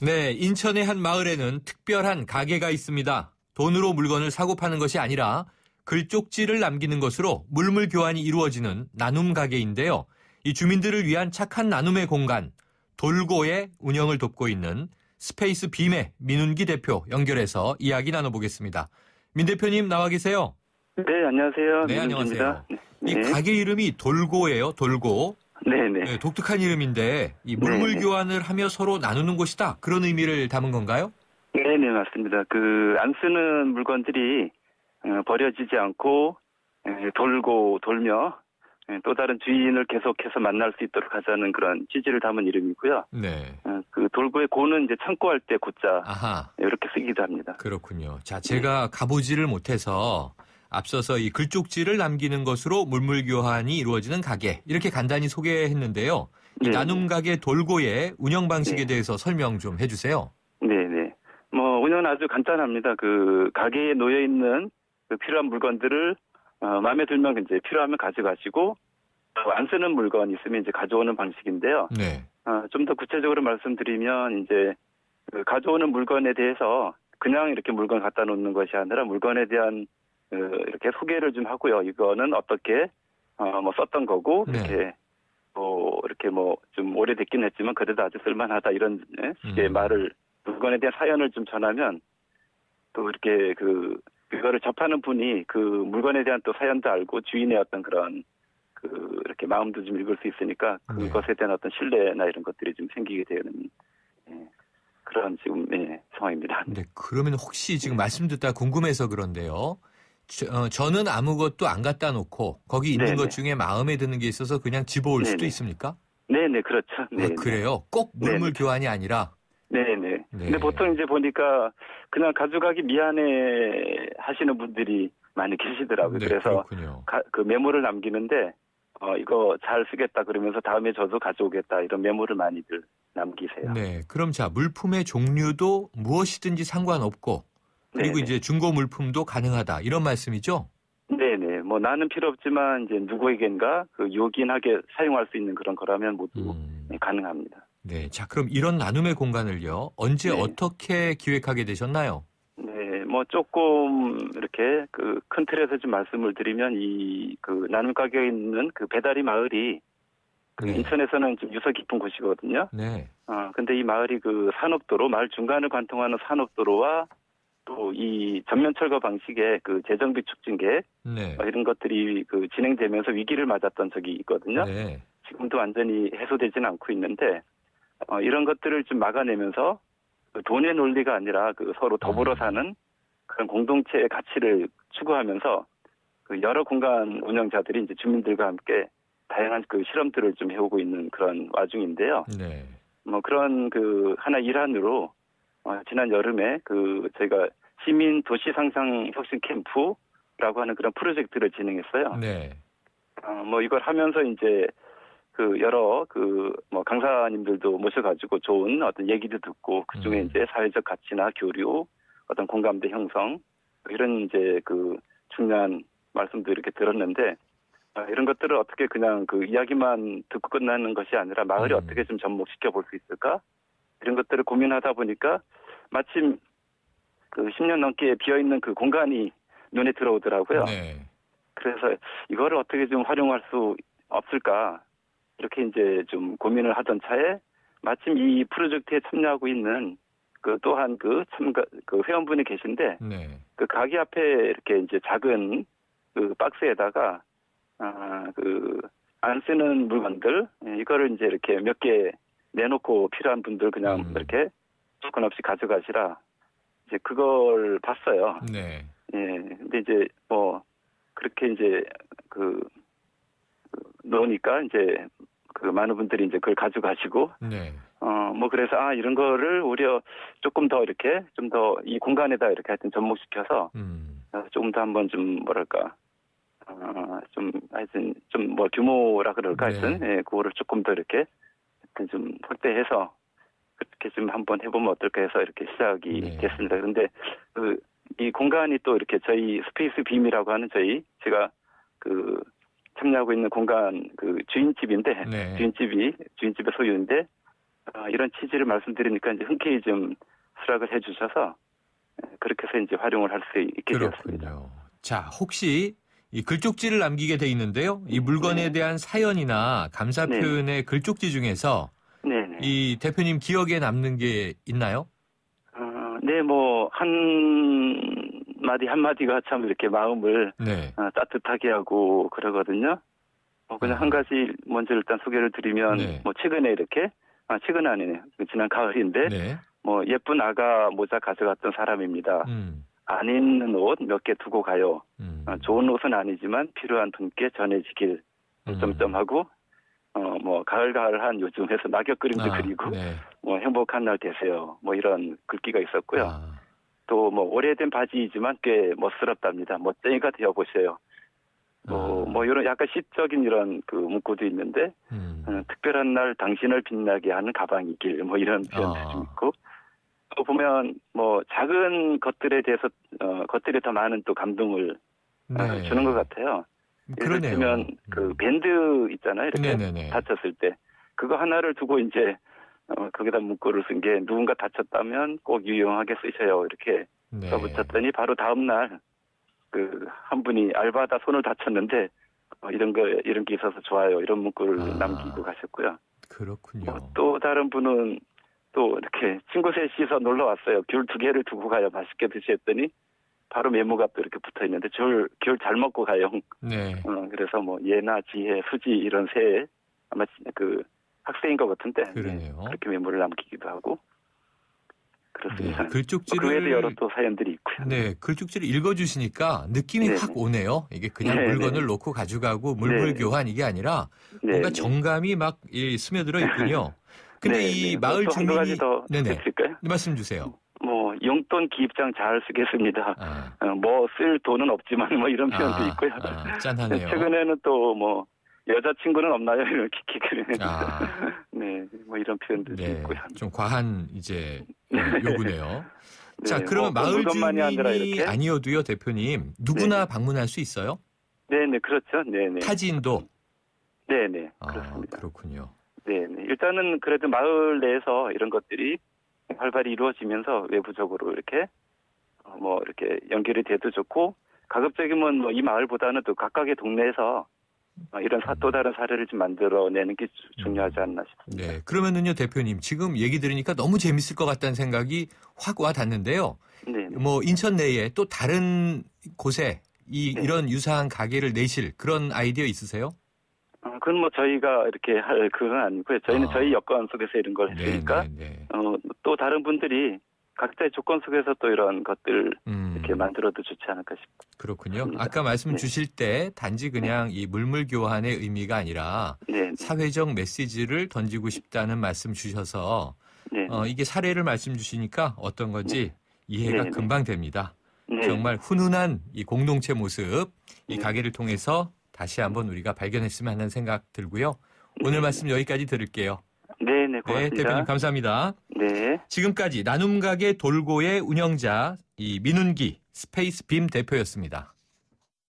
네, 인천의 한 마을에는 특별한 가게가 있습니다. 돈으로 물건을 사고 파는 것이 아니라 글쪽지를 남기는 것으로 물물 교환이 이루어지는 나눔 가게인데요. 이 주민들을 위한 착한 나눔의 공간, 돌고의 운영을 돕고 있는 스페이스 빔의 민운기 대표 연결해서 이야기 나눠보겠습니다. 민 대표님 나와 계세요? 네, 안녕하세요. 네, 안녕하세요. 네. 이 가게 이름이 돌고예요, 돌고. 네네. 네, 독특한 이름인데 이 물물 교환을 하며 서로 나누는 곳이다. 그런 의미를 담은 건가요? 네네, 맞습니다. 안 쓰는 물건들이 버려지지 않고 돌고 돌며 또 다른 주인을 계속해서 만날 수 있도록 하자는 그런 취지를 담은 이름이고요. 네. 돌고의 고는 이제 창고할 때 고자. 아하. 이렇게 쓰기도 합니다. 그렇군요. 자, 제가 가보지를 못해서 앞서서 이 글쪽지를 남기는 것으로 물물 교환이 이루어지는 가게 이렇게 간단히 소개했는데요. 이 나눔 가게 돌고의 운영 방식에 대해서 설명 좀 해주세요. 네네. 운영은 아주 간단합니다. 가게에 놓여 있는 필요한 물건들을 마음에 들면 이제 필요하면 가져가시고 안 쓰는 물건 있으면 이제 가져오는 방식인데요. 네. 좀 더 구체적으로 말씀드리면 이제 가져오는 물건에 대해서 그냥 이렇게 물건 갖다 놓는 것이 아니라 물건에 대한 이렇게 소개를 좀 하고요. 이거는 어떻게 썼던 거고 이렇게 이렇게 좀 오래됐긴 했지만 그래도 아주 쓸만하다 이런 식의 말을 물건에 대한 사연을 좀 전하면 또 이렇게 그거를 접하는 분이 그 물건에 대한 또 사연도 알고 주인의 어떤 그런 이렇게 마음도 좀 읽을 수 있으니까 그것에 대한 어떤 신뢰나 이런 것들이 좀 생기게 되는 그런 지금 상황입니다. 네, 그러면 혹시 지금 말씀 듣다 궁금해서 그런데요. 저는 아무것도 안 갖다 놓고 거기 있는 것 중에 마음에 드는 게 있어서 그냥 집어올 수도 있습니까? 네네, 그렇죠. 네. 그래요? 꼭 물물 교환이 아니라? 네네. 근데 보통 이제 보니까 그냥 가져가기 미안해 하시는 분들이 많이 계시더라고요. 네, 그래서 그렇군요. 그 메모를 남기는데 이거 잘 쓰겠다 그러면서 다음에 저도 가져오겠다 이런 메모를 많이들 남기세요. 네, 그럼 자 물품의 종류도 무엇이든지 상관없고 그리고 이제 중고 물품도 가능하다 이런 말씀이죠? 네네. 나는 필요 없지만 이제 누구에겐가 요긴하게 사용할 수 있는 그런 거라면 모두 가능합니다. 네, 자 그럼 이런 나눔의 공간을요 언제 어떻게 기획하게 되셨나요? 네, 조금 이렇게 큰 틀에서 좀 말씀을 드리면 나눔 가게에 있는 배다리 마을이 인천에서는 좀 유서 깊은 곳이거든요. 네. 근데 이 마을이 산업도로 마을 중간을 관통하는 산업도로와 또 이 전면 철거 방식의 재정비 촉진 계획 이런 것들이 진행되면서 위기를 맞았던 적이 있거든요. 네. 지금도 완전히 해소되지는 않고 있는데 이런 것들을 좀 막아내면서 돈의 논리가 아니라 서로 더불어 사는 그런 공동체의 가치를 추구하면서 여러 공간 운영자들이 이제 주민들과 함께 다양한 실험들을 좀 해오고 있는 그런 와중인데요. 네. 그런 하나 일환으로 지난 여름에 저희가 시민 도시 상상 혁신 캠프라고 하는 그런 프로젝트를 진행했어요. 네. 이걸 하면서 이제 여러 강사님들도 모셔가지고 좋은 어떤 얘기도 듣고 그중에 이제 사회적 가치나 교류, 어떤 공감대 형성 이런 이제 중요한 말씀도 이렇게 들었는데 이런 것들을 어떻게 그냥 이야기만 듣고 끝나는 것이 아니라 마을이 어떻게 좀 접목시켜 볼 수 있을까 이런 것들을 고민하다 보니까 마침 10년 넘게 비어있는 공간이 눈에 들어오더라고요. 네. 그래서 이거를 어떻게 좀 활용할 수 없을까 이렇게 이제 좀 고민을 하던 차에 마침 이 프로젝트에 참여하고 있는 또한 참가 회원분이 계신데 가게 앞에 이렇게 이제 작은 박스에다가 안 쓰는 물건들 이거를 이제 이렇게 몇 개 내놓고 필요한 분들 그냥 이렇게 조건 없이 가져가시라 이제 그걸 봤어요. 네. 근데 이제 그렇게 이제 놓으니까 이제 많은 분들이 이제 그걸 가져가시고 그래서 이런 거를 오히려 조금 더 이렇게 좀 더 이 공간에다 이렇게 하여튼 접목시켜서 조금 더 한번 좀 뭐랄까 좀 하여튼 좀 규모라 그럴까 하여튼 그거를 조금 더 이렇게 하여튼 좀 확대해서 그렇게 좀 한번 해보면 어떨까 해서 이렇게 시작이 됐습니다. 그런데 이 공간이 또 이렇게 저희 스페이스 빔이라고 하는 제가 참여하고 있는 공간 주인집인데 주인집의 소유인데 이런 취지를 말씀드리니까 이제 흔쾌히 좀 수락을 해주셔서 그렇게 해서 이제 활용을 할 수 있게 되었습니다. 그렇군요. 자, 혹시 이 글쪽지를 남기게 돼 있는데요. 이 물건에 네. 대한 사연이나 감사 네. 표현의 글쪽지 중에서 네네. 이 대표님 기억에 남는 게 있나요? 네, 뭐 한마디 한마디가 참 이렇게 마음을 네. 따뜻하게 하고 그러거든요. 그냥 한 가지 먼저 일단 소개를 드리면 네. 뭐 최근에 이렇게 최근 아니네요. 지난 가을인데 네. 뭐 예쁜 아가 모자 가져갔던 사람입니다. 안 입는 옷 몇 개 두고 가요. 좋은 옷은 아니지만 필요한 분께 전해지길 점점하고 뭐 가을가을한 요즘에서 낙엽 그림도 그리고 네. 뭐 행복한 날 되세요. 뭐 이런 글귀가 있었고요. 또 뭐 오래된 바지이지만 꽤 멋스럽답니다. 멋쟁이가 되어 보세요. 뭐 이런 약간 시적인 이런 그 문구도 있는데 특별한 날 당신을 빛나게 하는 가방이길 뭐 이런 표현도 좀 있고 또 보면 뭐 작은 것들에 대해서 것들이 더 많은 또 감동을 네. 주는 것 같아요. 예를 그러네요. 들면 그 밴드 있잖아요. 이렇게 네네네. 다쳤을 때 그거 하나를 두고 이제 거기다 문구를 쓴 게 누군가 다쳤다면 꼭 유용하게 쓰셔요. 이렇게 네. 써붙였더니 바로 다음 날 그 한 분이 알바하다 손을 다쳤는데 이런 게 있어서 좋아요. 이런 문구를 남기고 가셨고요. 그렇군요. 또 다른 분은 또 이렇게 친구 셋이서 놀러 왔어요. 귤 2개를 두고 가요. 맛있게 드셨더니 바로 메모가 또 이렇게 붙어 있는데 귤 잘 먹고 가요. 네. 그래서 뭐 예나 지혜, 수지 이런 새 아마 그 학생인 것 같은데 그러네요. 그렇게 메모를 남기기도 하고 그렇습니다. 네. 글쪽지를 그 외에도 여러 또 사연들이 있고요. 네, 글쪽지를 읽어주시니까 느낌이 네네. 확 오네요. 이게 그냥 네네. 물건을 놓고 가져가고 물물 네네. 교환 이게 아니라 뭔가 네네. 정감이 막 스며들어 있군요. 근데 네네. 이 뭐 마을 또 한두 가지 주민이 더 네네 드릴까요? 말씀 주세요. 뭐 용돈 기입장 잘 쓰겠습니다. 뭐 쓸 돈은 없지만 뭐 이런 표현도 있고요. 짠하네요. 최근에는 또 뭐 여자친구는 없나요? 이렇게 네, 뭐 이런 표현도 네, 있고요. 좀 과한 이제 요구네요. 네, 자, 그러면 뭐 마을 물건만이 아니라 주민이 이렇게. 아니어도요, 대표님 누구나 네네. 방문할 수 있어요? 네네, 그렇죠. 네네. 타지인도. 네네, 그렇습니다. 그렇군요. 네네. 일단은 그래도 마을 내에서 이런 것들이 활발히 이루어지면서 외부적으로 이렇게 뭐 이렇게 연결이 돼도 좋고 가급적이면 뭐 이 마을보다는 또 각각의 동네에서 이런 또 다른 사례를 좀 만들어내는 게 중요하지 않나 싶습니다. 네, 그러면은요, 대표님 지금 얘기 들으니까 너무 재밌을 것 같다는 생각이 확 와 닿는데요. 네. 뭐 인천 내에 또 다른 곳에 이런 유사한 가게를 내실 그런 아이디어 있으세요? 그건 뭐 저희가 이렇게 할 그건 아니고요. 저희는 저희 여건 속에서 이런 걸 했으니까 또 다른 분들이 각자의 조건 속에서 또 이런 것들 이렇게 만들어도 좋지 않을까 싶습니다. 그렇군요. 아까 말씀 주실 때 단지 그냥 이 물물 교환의 의미가 아니라 사회적 메시지를 던지고 싶다는 말씀 주셔서 이게 사례를 말씀 주시니까 어떤 건지 이해가 금방 됩니다. 정말 훈훈한 이 공동체 모습, 이 가게를 통해서 다시 한번 우리가 발견했으면 하는 생각 들고요. 오늘 말씀 여기까지 들을게요. 네, 고맙습니다. 네, 대표님 감사합니다. 네. 지금까지 나눔가게 돌고의 운영자 이 민운기 스페이스 빔 대표였습니다.